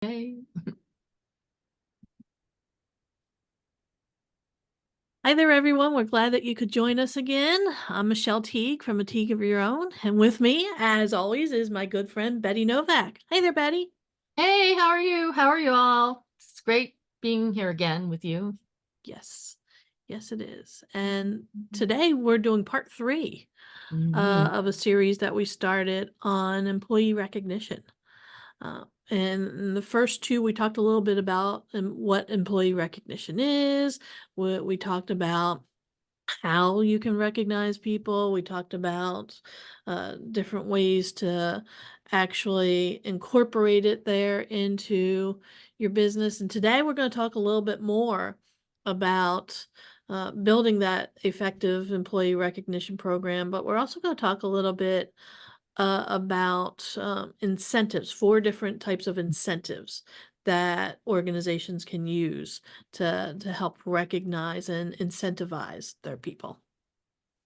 Hey. Hi there, everyone. We're glad that you could join us again. I'm Michelle Teague from A Teague of Your Own. And with me, as always, is my good friend, Betty Novak. Hi there, Betty. Hey, how are you? How are you all? It's great being here again with you. Yes, yes, it is. And today we're doing part three Mhm. of a series that we started on employee recognition. And in the first two, we talked a little bit about what employee recognition is. We talked about how you can recognize people. We talked about different ways to actually incorporate it there into your business. And today we're going to talk a little bit more about building that effective employee recognition program, but we're also going to talk a little bit about incentives, four different types of incentives that organizations can use to help recognize and incentivize their people.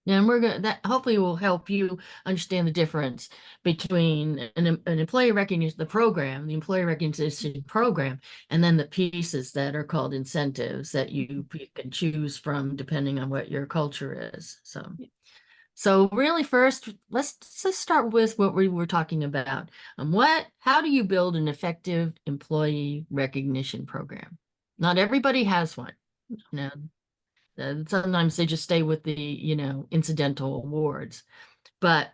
And we're gonna that hopefully will help you understand the difference between an employee recognition, the employee recognition program, and then the pieces that are called incentives that you can choose from depending on what your culture is. So really first, let's start with what we were talking about. How do you build an effective employee recognition program? Not everybody has one. You know, sometimes they just stay with the, incidental awards. But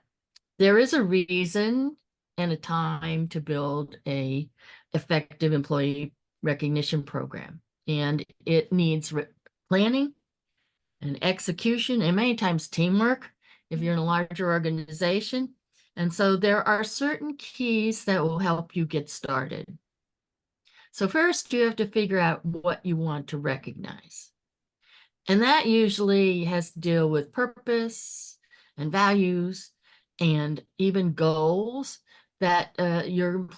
there is a reason and a time to build a effective employee recognition program. And it needs planning and execution, and many times teamwork if you're in a larger organization. And so there are certain keys that will help you get started. So first, you have to figure out what you want to recognize. And that usually has to deal with purpose and values and even goals that that you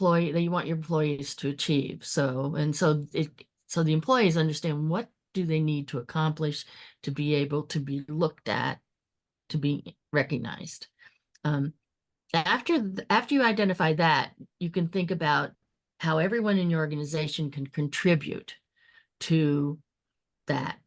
want your employees to achieve. So the employees understand what do they need to accomplish to be able to be looked at, to be recognized. Um, after you identify that, you can think about how everyone in your organization can contribute to that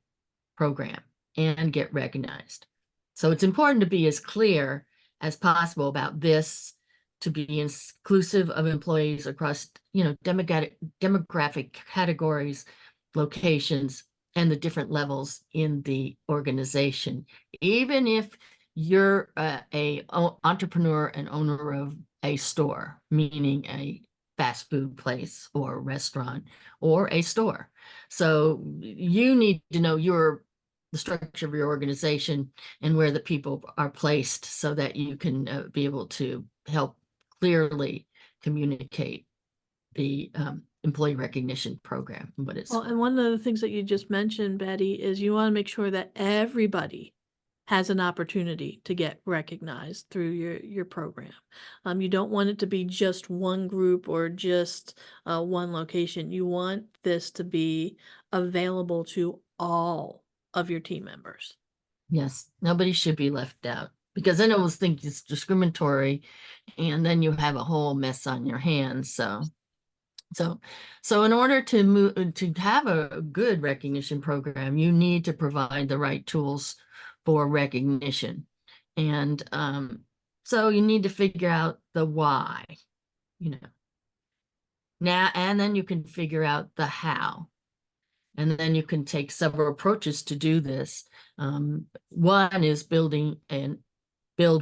program and get recognized. So it's important to be as clear as possible about this, to be inclusive of employees across, demographic categories, locations, and the different levels in the organization. Even if you're a entrepreneur and owner of a store, meaning a fast food place or restaurant or a store. So you need to know the structure of your organization and where the people are placed so that you can be able to help clearly communicate the employee recognition program and what it's Well, and for. one of the things that you just mentioned, Betty, is you want to make sure that everybody has an opportunity to get recognized through your program. You don't want it to be just one group or just one location. You want this to be available to all of your team members. Yes, nobody should be left out because then it will think it's discriminatory and then you have a whole mess on your hands. So, so in order to to have a good recognition program, you need to provide the right tools for recognition. And so you need to figure out the why, you know. Now, and then you can figure out the how. And then you can take several approaches to do this. One is build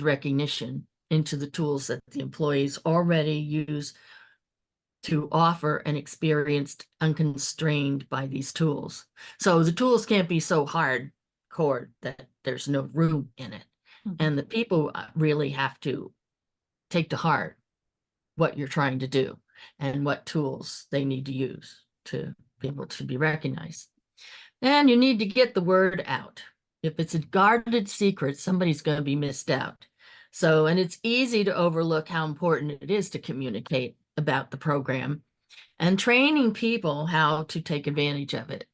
recognition into the tools that the employees already use to offer an experience unconstrained by these tools. So the tools can't be so hardcore that there's no room in it. Mhm. And the people really have to take to heart what you're trying to do and what tools they need to use to be able to be recognized. And you need to get the word out. If it's a guarded secret, somebody's going to be missed out. So, and it's easy to overlook how important it is to communicate about the program and training people how to take advantage of it.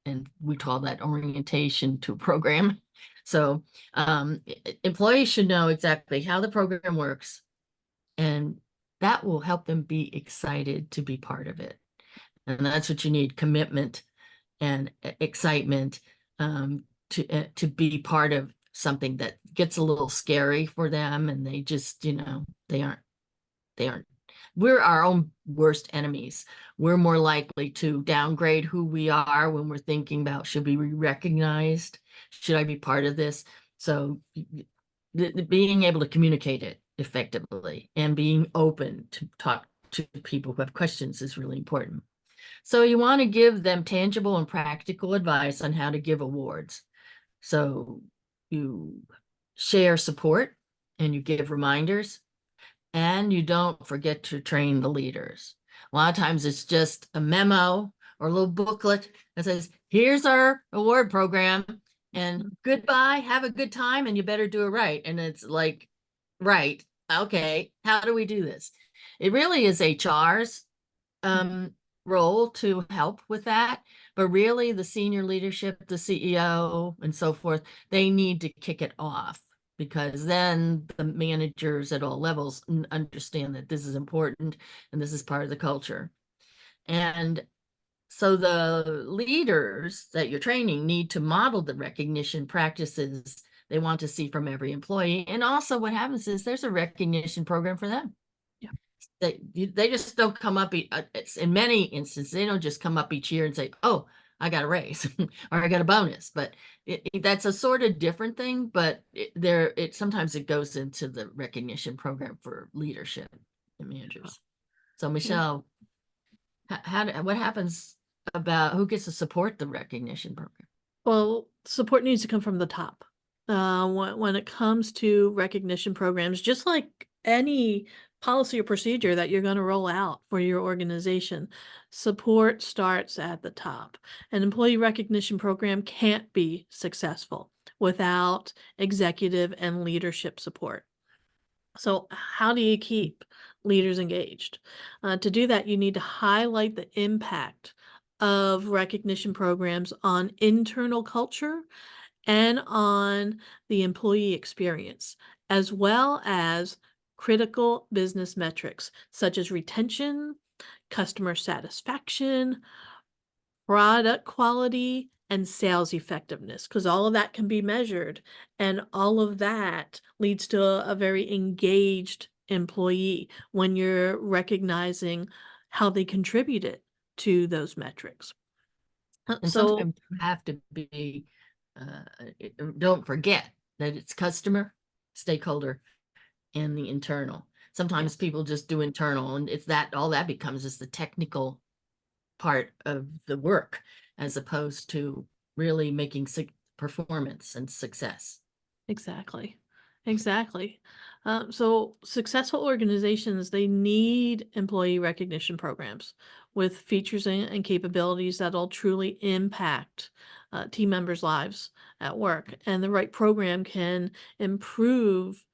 And we call that orientation to program. So employees should know exactly how the program works, and that will help them be excited to be part of it. And that's what you need, commitment and excitement to be part of something that gets a little scary for them, and they just, they aren't. We're our own worst enemies. We're more likely to downgrade who we are when we're thinking about, should we be recognized? Should I be part of this? So being able to communicate it effectively and being open to talk to people who have questions is really important. So you want to give them tangible and practical advice on how to give awards. So you share support and you give reminders, and you don't forget to train the leaders. A lot of times it's just a memo or a little booklet that says, here's our award program and goodbye, have a good time, and you better do it right. And it's like, right, okay, how do we do this? It really is HR's role to help with that, but really the senior leadership, the CEO and so forth, they need to kick it off, because then the managers at all levels understand that this is important and this is part of the culture. And so the leaders that you're training need to model the recognition practices they want to see from every employee. And also what happens is there's a recognition program for them. Yeah. They just don't come up, in many instances, they don't just come up each year and say, oh, I got a raise or I got a bonus. But that's a sort of different thing, but sometimes it goes into the recognition program for leadership and managers. So Michelle, what happens about who gets to support the recognition program? Well, support needs to come from the top. When it comes to recognition programs, just like any policy or procedure that you're going to roll out for your organization, support starts at the top. An employee recognition program can't be successful without executive and leadership support. So how do you keep leaders engaged? To do that, you need to highlight the impact of recognition programs on internal culture and on the employee experience, as well as critical business metrics such as retention, customer satisfaction, product quality, and sales effectiveness, because all of that can be measured, and all of that leads to a very engaged employee when you're recognizing how they contributed to those metrics. And sometimes you have to be, uh, don't forget that it's customer, stakeholder, and the internal. Sometimes Yes. people just do internal, and it's that all that becomes is the technical part of the work, as opposed to really making performance and success. Exactly. Exactly. So successful organizations, they need employee recognition programs with features and capabilities that'll truly impact team members' lives at work. And the right program can improve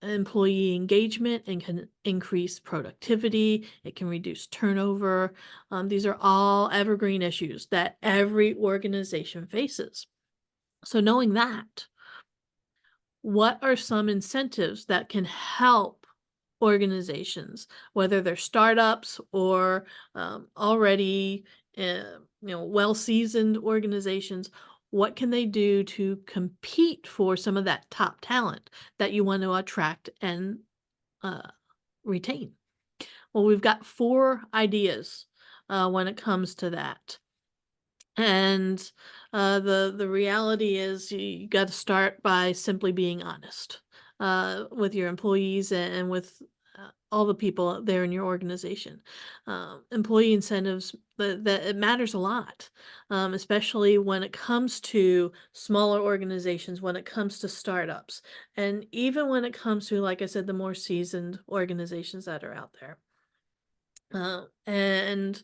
employee engagement and can increase productivity. It can reduce turnover. These are all evergreen issues that every organization faces. So knowing that, what are some incentives that can help organizations, whether they're startups or already well-seasoned organizations? What can they do to compete for some of that top talent that you want to attract and retain? Well, we've got 4 ideas when it comes to that. And the reality is you got to start by simply being honest with your employees and with all the people there in your organization. Employee incentives, that it matters a lot, especially when it comes to smaller organizations, when it comes to startups, and even when it comes to, like I said, the more seasoned organizations that are out there. And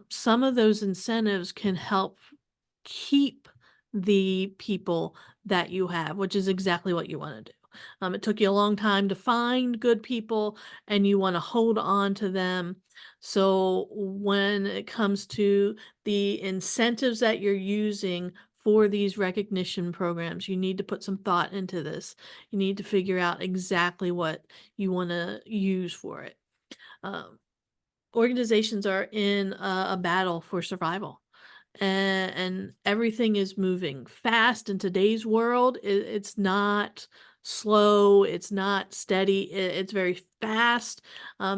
some of those incentives can help keep the people that you have, which is exactly what you want to do. It took you a long time to find good people, and you want to hold on to them. So when it comes to the incentives that you're using for these recognition programs, you need to put some thought into this. You need to figure out exactly what you want to use for it. Um, organizations are in a battle for survival, and everything is moving fast in today's world. It's not slow, it's not steady, it's very fast.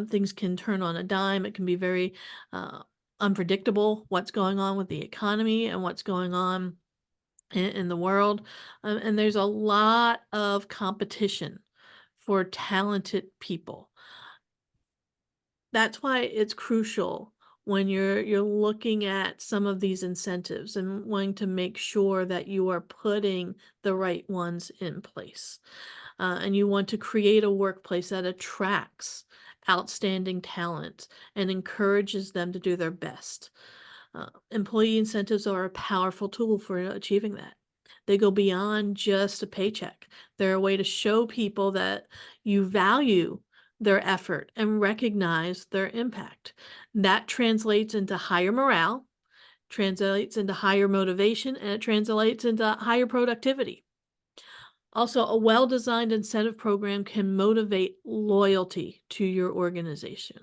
Things can turn on a dime. It can be very unpredictable what's going on with the economy and what's going on in the world. And there's a lot of competition for talented people. That's why it's crucial when you're looking at some of these incentives and wanting to make sure that you are putting the right ones in place. And you want to create a workplace that attracts outstanding talent and encourages them to do their best. Employee incentives are a powerful tool for achieving that. They go beyond just a paycheck. They're a way to show people that you value their effort and recognize their impact. That translates into higher morale, translates into higher motivation, and it translates into higher productivity. Also, a well-designed incentive program can motivate loyalty to your organization.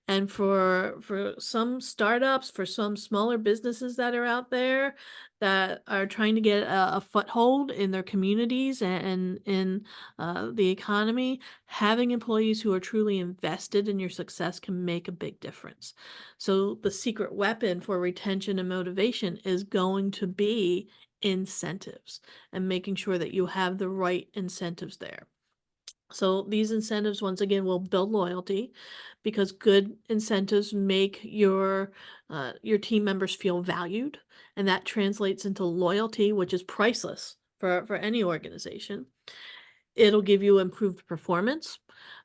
And for some startups, for some smaller businesses that are out there that are trying to get a foothold in their communities and in the economy, having employees who are truly invested in your success can make a big difference. So the secret weapon for retention and motivation is going to be incentives and making sure that you have the right incentives there. So these incentives, once again, will build loyalty because good incentives make your team members feel valued, and that translates into loyalty, which is priceless for any organization. It'll give you improved performance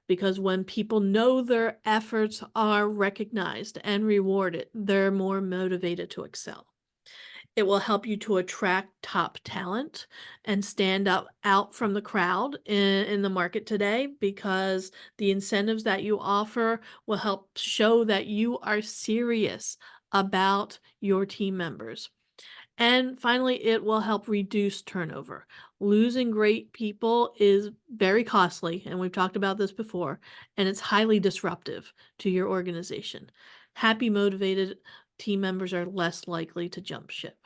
because when people know their efforts are recognized and rewarded, they're more motivated to excel. It will help you to attract top talent and stand up out from the crowd in the market today because the incentives that you offer will help show that you are serious about your team members. And finally, it will help reduce turnover. Losing great people is very costly, and we've talked about this before, and it's highly disruptive to your organization. Happy, motivated team members are less likely to jump ship.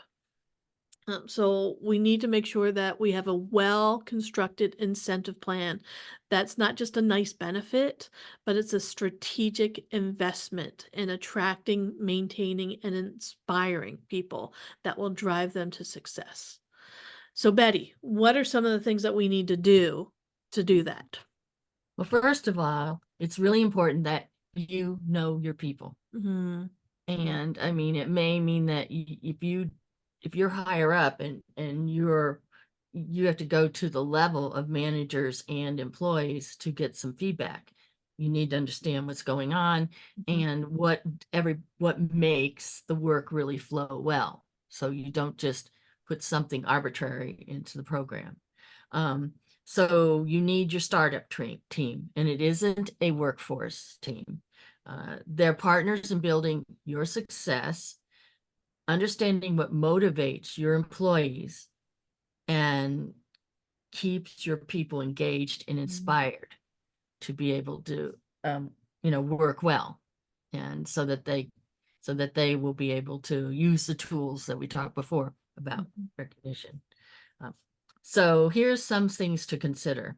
So we need to make sure that we have a well-constructed incentive plan that's not just a nice benefit, but it's a strategic investment in attracting, maintaining, and inspiring people that will drive them to success. So Betty, what are some of the things that we need to do that? Well, first of all, it's really important that you know your people. Mhm. And I mean, it may mean that if you're higher up and you have to go to the level of managers and employees to get some feedback. You need to understand what's going on Mhm. and what makes the work really flow well. So you don't just put something arbitrary into the program. Um, so you need your startup team, and it isn't a workforce team. They're partners in building your success, understanding what motivates your employees, and keeps your people engaged and Mhm. inspired to be able to, work well, and so that they will be able to use the tools that we talked before about Mhm. recognition. Um, so here's some things to consider.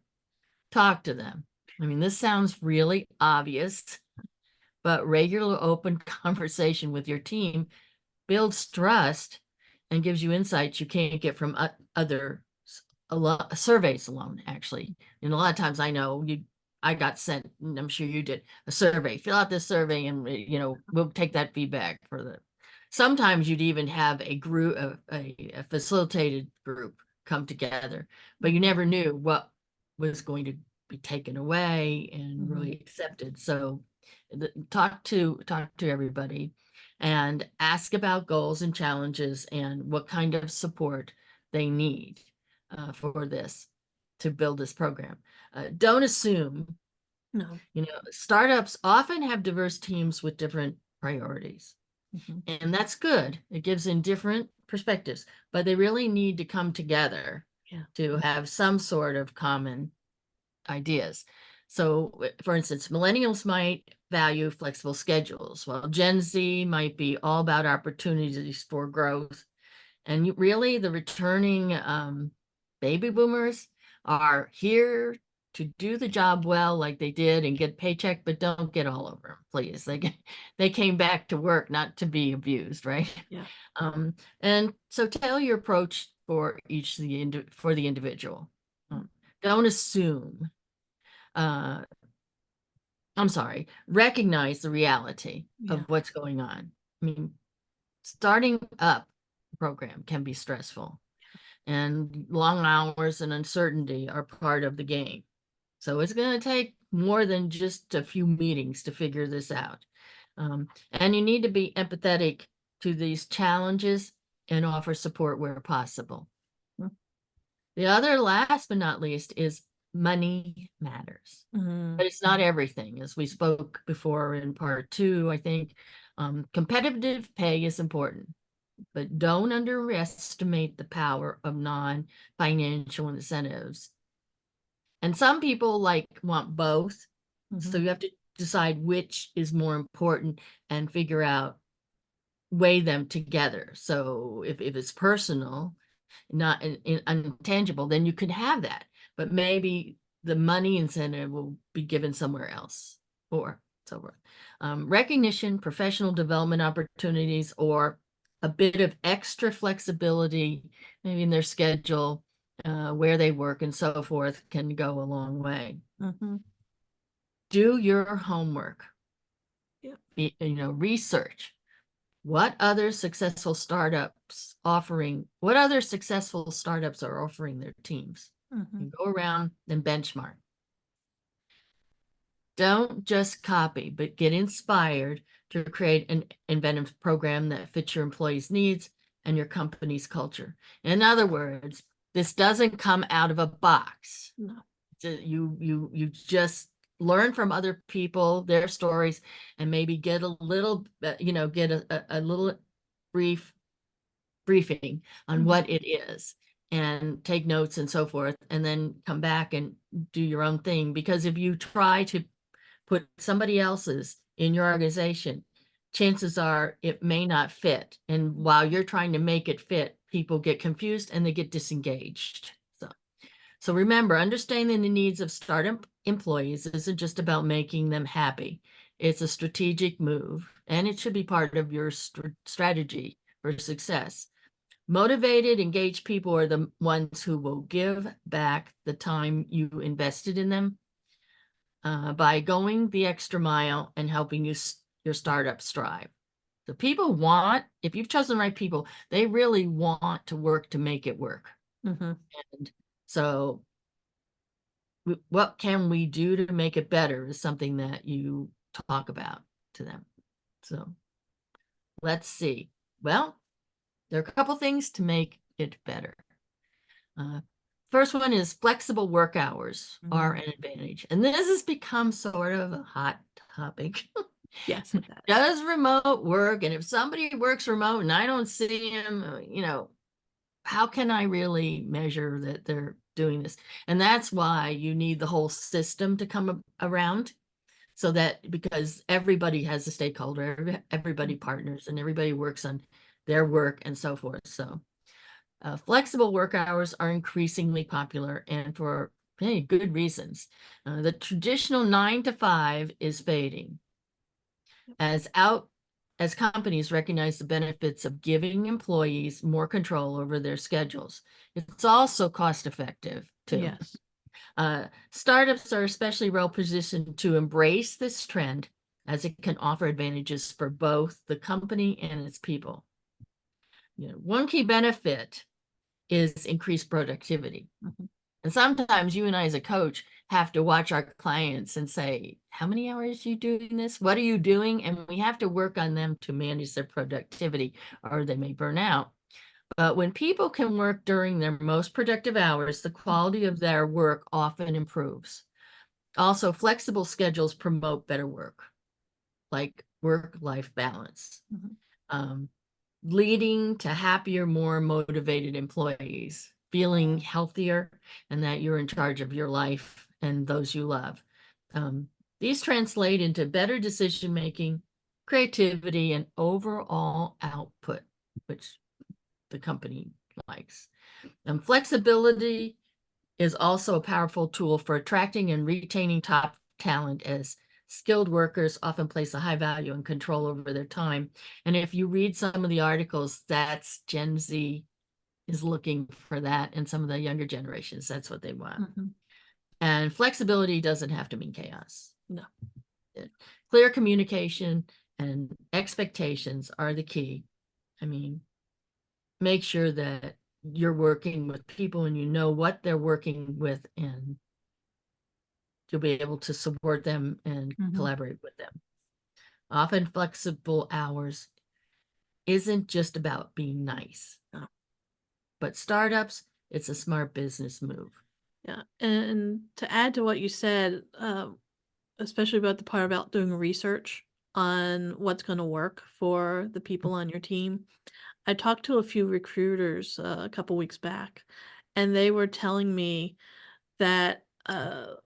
Talk to them. I mean, this sounds really obvious, but regular open conversation with your team builds trust and gives you insights you can't get from other surveys alone, actually. And a lot of times I got sent, and I'm sure you did, a survey. Fill out this survey and, we'll take that feedback for the. Sometimes you'd even have a group, a facilitated group come together, but you never knew what was going to be taken away and Mhm. really accepted. So talk to everybody and ask about goals and challenges and what kind of support they need for this to build this program. Don't assume, No. startups often have diverse teams with different priorities, Mhm. and that's good. It gives in different perspectives, but they really need to come together Yeah. to have some sort of common ideas. So, for instance, millennials might value flexible schedules, while Gen Z might be all about opportunities for growth. And really, the returning baby boomers are here to do the job well, like they did, and get paycheck, but don't get all over them, please. They came back to work, not to be abused, right? Yeah. And so tell your approach for for the individual. Don't assume. Uh, I'm sorry. Recognize the reality Yeah. of what's going on. I mean, starting up a program can be stressful, and long hours and uncertainty are part of the game. So it's going to take more than just a few meetings to figure this out. And you need to be empathetic to these challenges and offer support where possible. The other, last but not least, is money matters. But it's not everything. As we spoke before in part 2, I think competitive pay is important, but don't underestimate the power of non-financial incentives. And some people want both. So you have to decide which is more important and figure out, weigh them together. So if it's personal, not intangible, then you can have that. But maybe the money incentive will be given somewhere else, or so forth. Recognition, professional development opportunities, or a bit of extra flexibility, maybe in their schedule, where they work and so forth, can go a long way. Do your homework. Yeah. Research. What other successful startups are offering their teams? You go around and benchmark. Don't just copy, but get inspired to create an inventive program that fits your employees' needs and your company's culture. In other words, this doesn't come out of a box. No. You just learn from other people, their stories, and maybe get a little, get a little briefing on what it is, and take notes and so forth, and then come back and do your own thing. Because if you try to put somebody else's in your organization, chances are it may not fit. And while you're trying to make it fit, people get confused and they get disengaged. So remember, understanding the needs of startup employees isn't just about making them happy. It's a strategic move, and it should be part of your strategy for success. Motivated, engaged people are the ones who will give back the time you invested in them by going the extra mile and helping your startup strive. So people want, if you've chosen the right people, they really want to work to make it work. And so what can we do to make it better is something that you talk about to them. So let's see. Well, there are a couple things to make it better. First one is flexible work hours are an advantage. And this has become sort of a hot topic. Yes, it does. Does remote work? And if somebody works remote and I don't see them, how can I really measure that they're doing this? And that's why you need the whole system to come around, so that, because everybody has a stakeholder, everybody partners, and everybody works on their work and so forth. So flexible work hours are increasingly popular, and for many good reasons. The traditional 9 to 5 is fading as companies recognize the benefits of giving employees more control over their schedules. It's also cost effective too. Yes. Startups are especially well positioned to embrace this trend, as it can offer advantages for both the company and its people. One key benefit is increased productivity. And sometimes you and I as a coach have to watch our clients and say, how many hours are you doing this? What are you doing? And we have to work on them to manage their productivity, or they may burn out. But when people can work during their most productive hours, the quality of their work often improves. Also, flexible schedules promote better work, like work-life balance, leading to happier, more motivated employees, feeling healthier, and that you're in charge of your life and those you love. These translate into better decision making, creativity, and overall output, which the company likes. And flexibility is also a powerful tool for attracting and retaining top talent, as skilled workers often place a high value and control over their time. And if you read some of the articles, that's Gen Z is looking for that, and some of the younger generations, that's what they want. And flexibility doesn't have to mean chaos. No. Clear communication and expectations are the key. I mean, make sure that you're working with people and you know what they're working with, and you'll be able to support them and collaborate with them. Often flexible hours isn't just about being nice. No. But startups, it's a smart business move. Yeah. And to add to what you said, especially about the part about doing research on what's going to work for the people on your team, I talked to a few recruiters a couple weeks back, and they were telling me that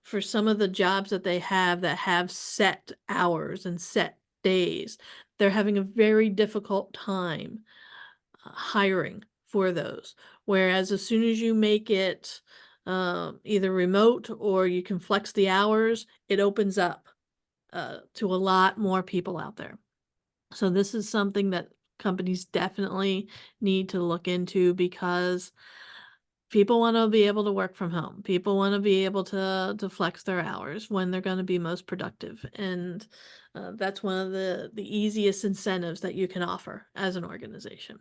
for some of the jobs that they have that have set hours and set days, they're having a very difficult time hiring for those. Whereas as soon as you make it either remote or you can flex the hours, it opens up to a lot more people out there. So this is something that companies definitely need to look into, because people want to be able to work from home. People want to be able to flex their hours when they're going to be most productive, and that's one of the easiest incentives that you can offer as an organization.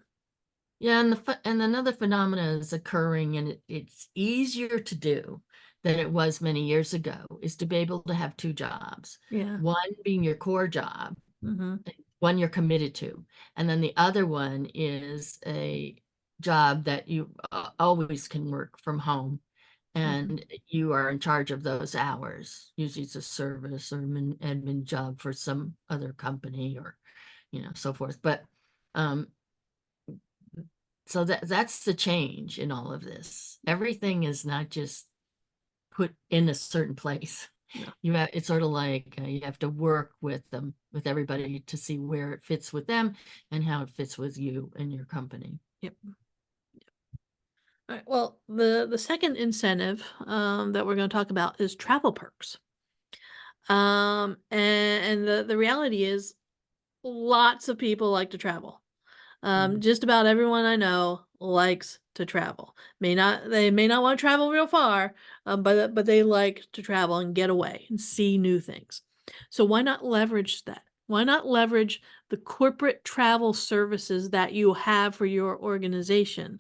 Yeah, and another phenomena is occurring, and it's easier to do than it was many years ago, is to be able to have two jobs. Yeah. One being your core job, Mm-hmm. one you're committed to, and then the other one is a job that you always can work from home, and you are in charge of those hours. Usually it's a service or admin job for some other company, or so forth. But so that's the change in all of this. Everything is not just put in a certain place. No. It's sort of like you have to work with everybody to see where it fits with them and how it fits with you and your company. Yep. All right. Well, the second incentive that we're going to talk about is travel perks. And the reality is, lots of people like to travel. Just about everyone I know likes to travel. They may not want to travel real far, but they like to travel and get away and see new things. So why not leverage that? Why not leverage the corporate travel services that you have for your organization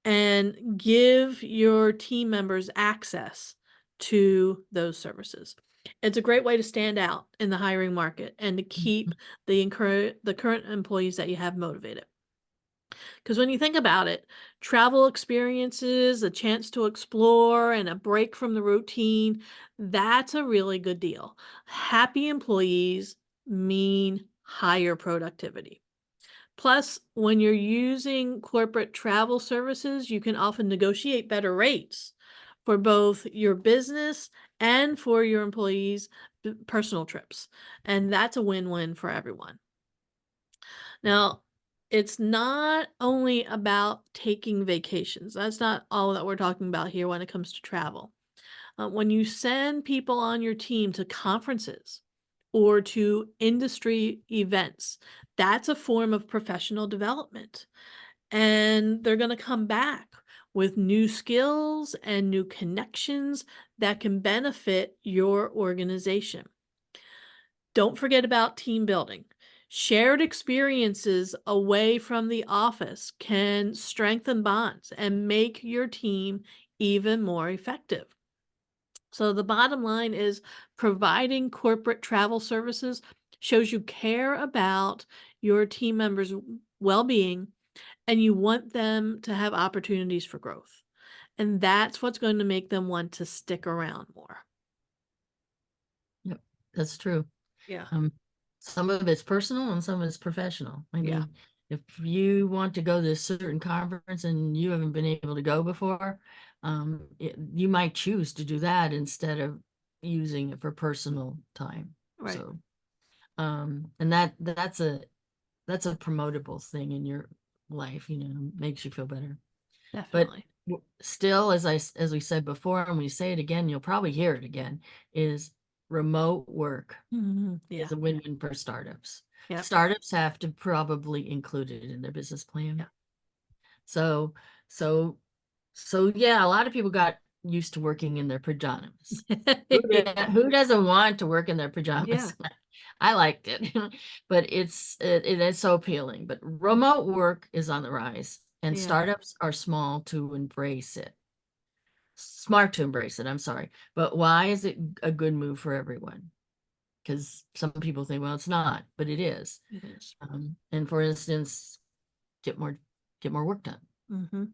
and give your team members access to those services? It's a great way to stand out in the hiring market and to keep the current employees that you have motivated. Because when you think about it, travel experiences, a chance to explore, and a break from the routine, that's a really good deal. Happy employees mean higher productivity. Plus, when you're using corporate travel services, you can often negotiate better rates for both your business and for your employees' personal trips. And that's a win-win for everyone. Now, it's not only about taking vacations. That's not all that we're talking about here when it comes to travel. When you send people on your team to conferences or to industry events, that's a form of professional development. And they're going to come back with new skills and new connections that can benefit your organization. Don't forget about team building. Shared experiences away from the office can strengthen bonds and make your team even more effective. So the bottom line is, providing corporate travel services shows you care about your team members' well-being and you want them to have opportunities for growth. And that's what's going to make them want to stick around more. Yep, that's true. Yeah. Some of it's personal and some of it's professional. I Yeah. mean, if you want to go to a certain conference and you haven't been able to go before, you might choose to do that instead of using it for personal time. Right. So, and that's a promotable thing in your life, makes you feel better. But Definitely. still, as we said before, and we say it again, you'll probably hear it again, is remote work Yeah. is a win-win for startups. Yeah. Startups have to probably include it in their business plan. Yeah. So, so, so yeah, a lot of people got used to working in their pajamas. Who doesn't want to work in their Yeah. pajamas? I liked it, but it is so appealing. But remote work is on the rise, and Yeah. startups are small to embrace it. Smart to embrace it, I'm sorry. But why is it a good move for everyone? Because some people think, well, it's not, but it is. It is. And for instance, get more work done. Mm-hmm.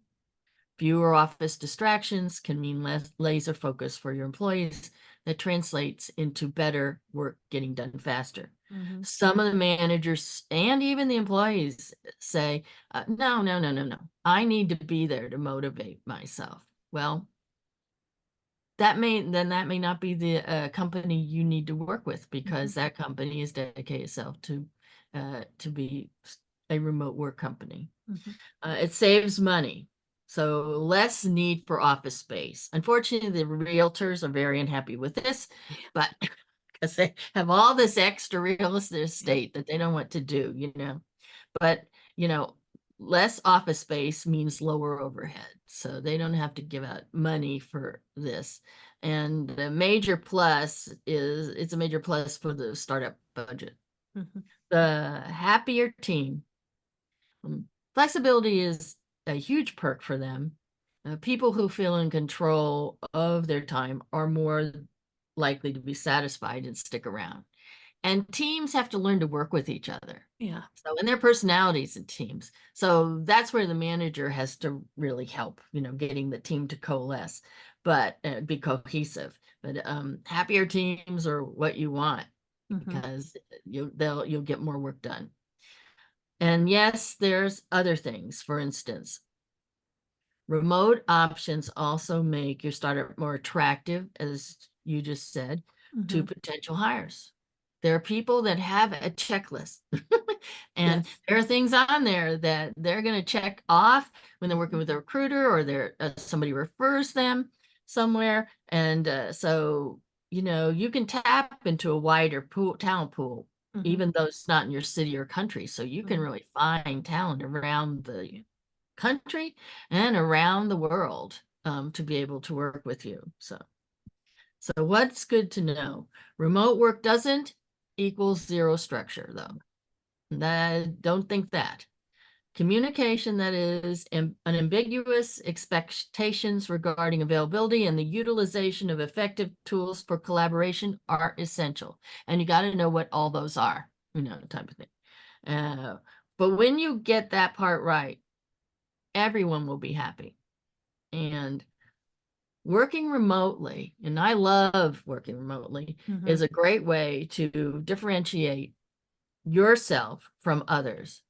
Fewer office distractions can mean less laser focus for your employees. That translates into better work getting done faster. Mm-hmm. Some of the managers and even the employees say, no, no, no, no, no. I need to be there to motivate myself. Well, that may not be the company you need to work with, because that company is dedicated itself to be a remote work company. Mm-hmm. It saves money, so less need for office space. Unfortunately, the realtors are very unhappy with this, Yeah. but because they have all this extra real estate that they don't want to do. But, you know, less office space means lower overhead. So they don't have to give out money for this. And the major plus is it's a major plus for the startup budget. Mm-hmm. The happier team. Flexibility is a huge perk for them. People who feel in control of their time are more likely to be satisfied and stick around. And teams have to learn to work with each other. Yeah. So, and their personalities in teams. So that's where the manager has to really help, getting the team to coalesce, but be cohesive. But happier teams are what you want, Mm-hmm. because you'll get more work done. And yes, there's other things. For instance, remote options also make your startup more attractive, as you just said, to Mm-hmm. potential hires. There are people that have a checklist, and Yes. there are things on there that they're going to check off when they're working with a recruiter, or somebody refers them somewhere. And so, you can tap into a wider talent pool, Mm-hmm. even though it's not in your city or country. So you can really find talent around the country and around the world, to be able to work with you. So what's good to know? Remote work doesn't equal zero structure, though. Don't think that. Communication that is unambiguous, expectations regarding availability, and the utilization of effective tools for collaboration are essential. And you got to know what all those are, type of thing. But when you get that part right, everyone will be happy. And working remotely, and I love working remotely, Mm-hmm. is a great way to differentiate yourself from others.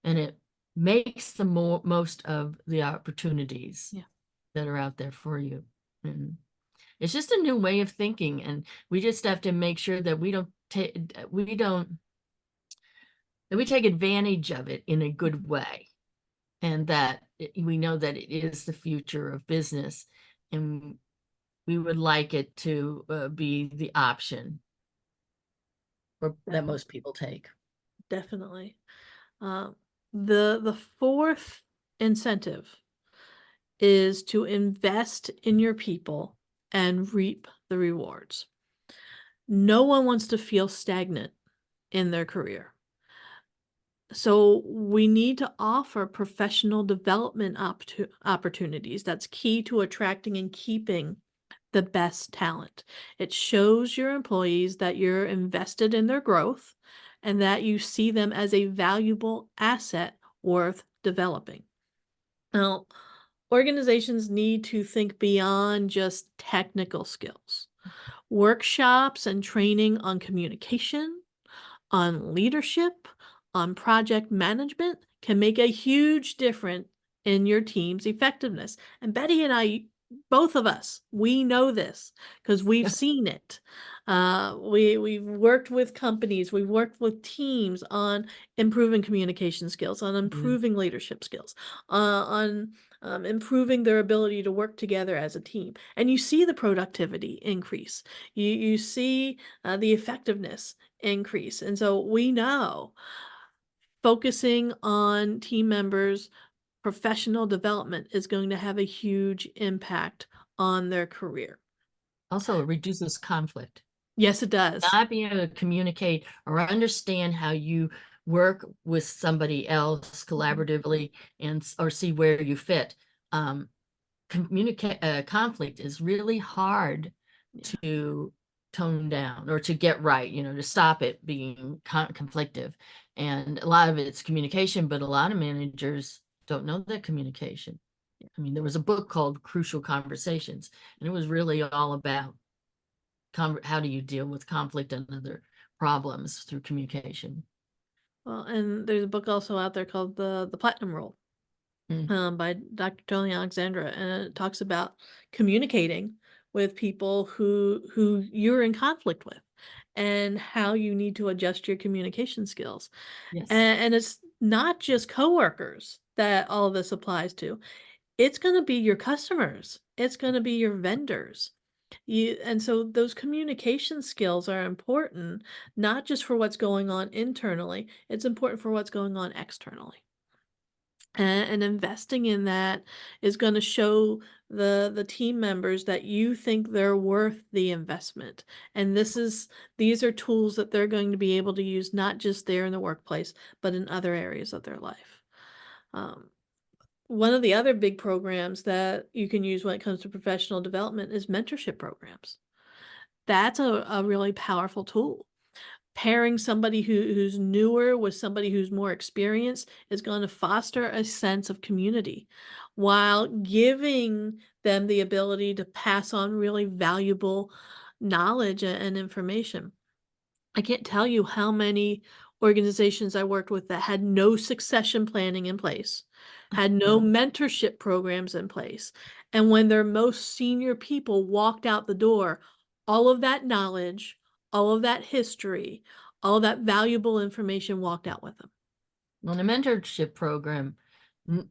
And it makes the most of the opportunities that are out there for you. And it's just a new way of thinking. And we just have to make sure that we take advantage of it in a good way. And that we know that it is the future of business, and we would like it to be the option that most people take. Definitely. The fourth incentive is to invest in your people and reap the rewards. No one wants to feel stagnant in their career. So we need to offer professional development opportunities. That's key to attracting and keeping the best talent. It shows your employees that you're invested in their growth and that you see them as a valuable asset worth developing. Now, organizations need to think beyond just technical skills. Workshops and training on communication, on leadership, on project management can make a huge difference in your team's effectiveness. And Betty and I both of us, we know this because we've seen it. We've worked with companies, we've worked with teams on improving communication skills, on Yeah. improving leadership skills, on improving their ability to work together as a team. And you see the productivity increase. You see the effectiveness increase. And so we know focusing on team members' professional development is going to have a huge impact on their career. Also, it reduces conflict. Yes, it does. Not being able to communicate or understand how you work with somebody else Mhm. collaboratively or see where you fit. Communicate conflict is really hard Yeah. to tone down or to get right, to stop it being conflictive. And a lot of it's communication, but a lot of managers don't know that communication. I mean, there was a book called Crucial Conversations, and it was really all about how do you deal with conflict and other problems through communication. Well, and there's a book also out there called the Platinum Rule, Mm, by Dr. Tony Alexandra, and it talks about communicating with people who you're in conflict with, and how you need to adjust your communication skills. yes. And it's not just coworkers that all of this applies to. It's gonna be your customers. It's gonna be your vendors. And so those communication skills are important, not just for what's going on internally, it's important for what's going on externally. And investing in that is gonna show the team members that you think they're worth the investment. And these are tools that they're going to be able to use not just there in the workplace, but in other areas of their life. Um, One of the other big programs that you can use when it comes to professional development is mentorship programs. That's a really powerful tool. Pairing somebody who's newer with somebody who's more experienced is going to foster a sense of community while giving them the ability to pass on really valuable knowledge and information. I can't tell you how many organizations I worked with that had no succession planning in place, had no Really? mentorship programs in place. And when their most senior people walked out the door, all of that knowledge, all of that history, all that valuable information walked out with them. Well, the mentorship program and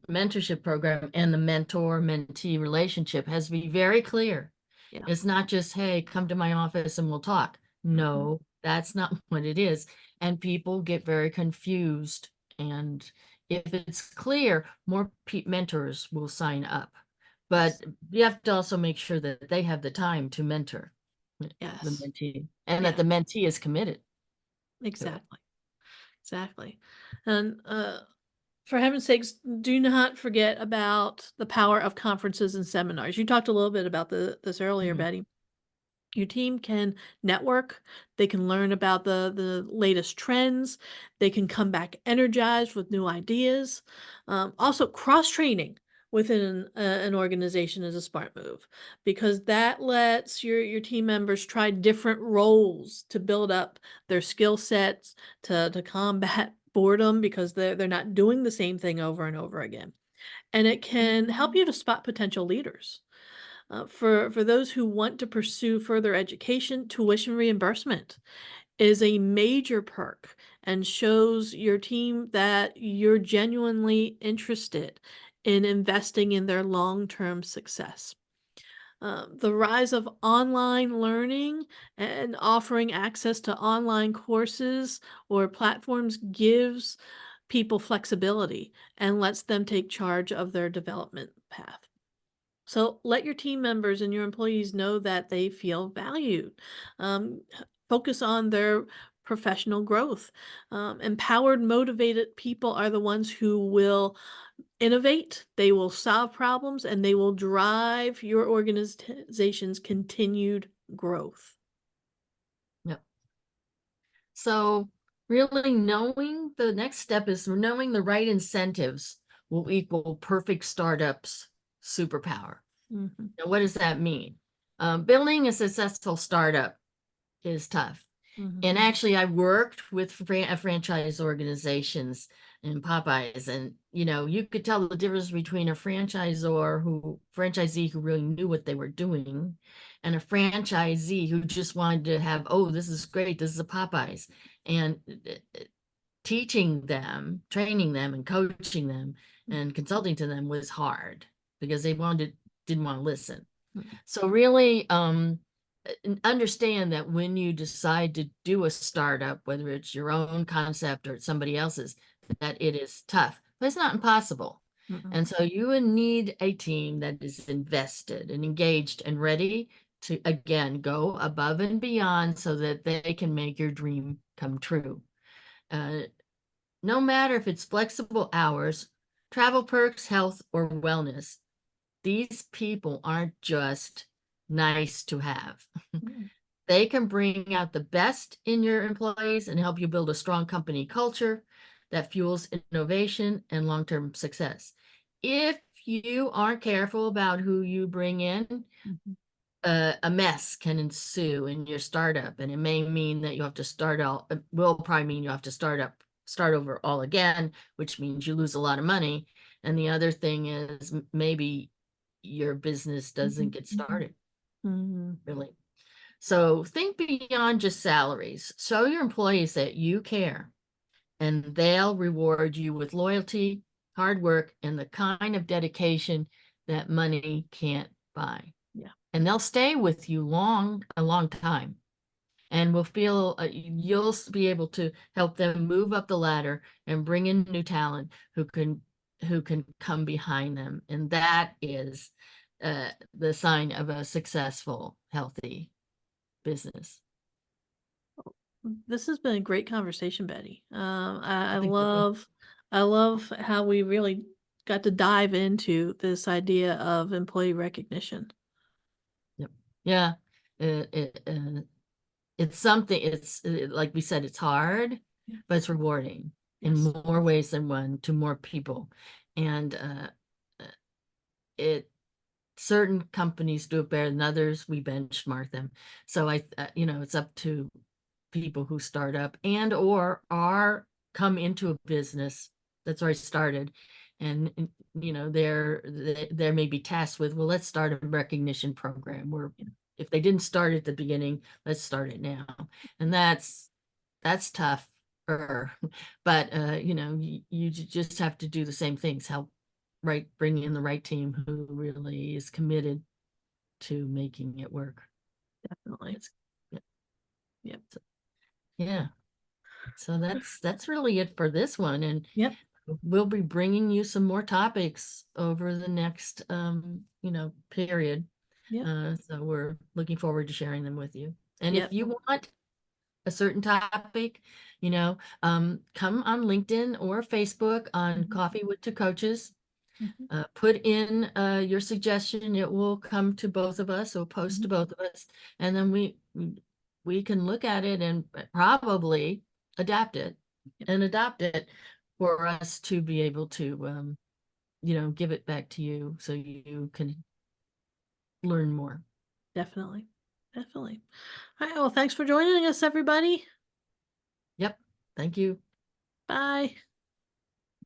the mentor-mentee relationship has to be very clear. Yeah. It's not just, hey, come to my office and we'll talk. Mhm. No, that's not what it is. And people get very confused. And if it's clear, more mentors will sign up. But Yes. you have to also make sure that they have the time to mentor the Yes. mentee and that Yeah, the mentee is committed to it. exactly. Exactly. And for heaven's sakes, do not forget about the power of conferences and seminars. You talked a little bit about this earlier, Mhm. Betty. Your team can network, they can learn about the latest trends, they can come back energized with new ideas. Also, cross-training within an organization is a smart move because that lets your team members try different roles to build up their skill sets, to combat boredom because they're not doing the same thing over and over again. And it can help you to spot potential leaders. For those who want to pursue further education, tuition reimbursement is a major perk and shows your team that you're genuinely interested in investing in their long-term success. The rise of online learning and offering access to online courses or platforms gives people flexibility and lets them take charge of their development path. So let your team members and your employees know that they feel valued. Focus on their professional growth. Empowered, motivated people are the ones who will innovate, they will solve problems, and they will drive your organization's continued growth. Yep. So really knowing the next step is knowing the right incentives will equal perfect startups superpower. Mhm, Now, what does that mean? Building a successful startup is tough. mhm, And actually, I worked with franchise organizations and Popeyes. And, you could tell the difference between a franchisee who really knew what they were doing and a franchisee who just wanted to have, oh, this is great. This is a Popeyes. And teaching them, training them and coaching them and consulting to them was hard because didn't want to listen. So really, understand that when you decide to do a startup, whether it's your own concept or it's somebody else's, that it is tough, but it's not impossible. And so you would need a team that is invested and engaged and ready to, again, go above and beyond so that they can make your dream come true. No matter if it's flexible hours, travel perks, health, or wellness, these people aren't just nice to have. They can bring out the best in your employees and help you build a strong company culture that fuels innovation and long-term success. If you aren't careful about who you bring in, a mess can ensue in your startup, and it may mean that you have to will probably mean you have to start over all again, which means you lose a lot of money. And the other thing is maybe your business doesn't get started, really. So think beyond just salaries. Show your employees that you care, and they'll reward you with loyalty, hard work, and the kind of dedication that money can't buy. Yeah. And they'll stay with you a long time, and will feel you'll be able to help them move up the ladder and bring in new talent who can come behind them. And that is the sign of a successful, healthy business. This has been a great conversation, Betty. I think so too. I love how we really got to dive into this idea of employee recognition. Yep. Yeah. It's something, like we said, it's hard, Yeah. but it's rewarding in Yes. more ways than one to more people. And it certain companies do it better than others. We benchmark them. So it's up to people who start up and or are come into a business that's already started, and they're maybe tasked with, well, let's start a recognition program where if they didn't start at the beginning, let's start it now. And that's tough, but you just have to do the same things, bring in the right team who really is committed to making it work. Definitely. Yeah. Yep. Yeah. So that's really it for this one. And Yep. we'll be bringing you some more topics over the next period. Yep. So we're looking forward to sharing them with you. And Yep. if you want a certain topic, come on LinkedIn or Facebook on Coffee with Two Coaches. Put in your suggestion. It will come to both of us, or post to both of us, and then we can look at it and probably adapt it and adopt it for us to be able to give it back to you so you can learn more. Definitely. Definitely. All right. Well, thanks for joining us, everybody. Yep. Thank you. Bye.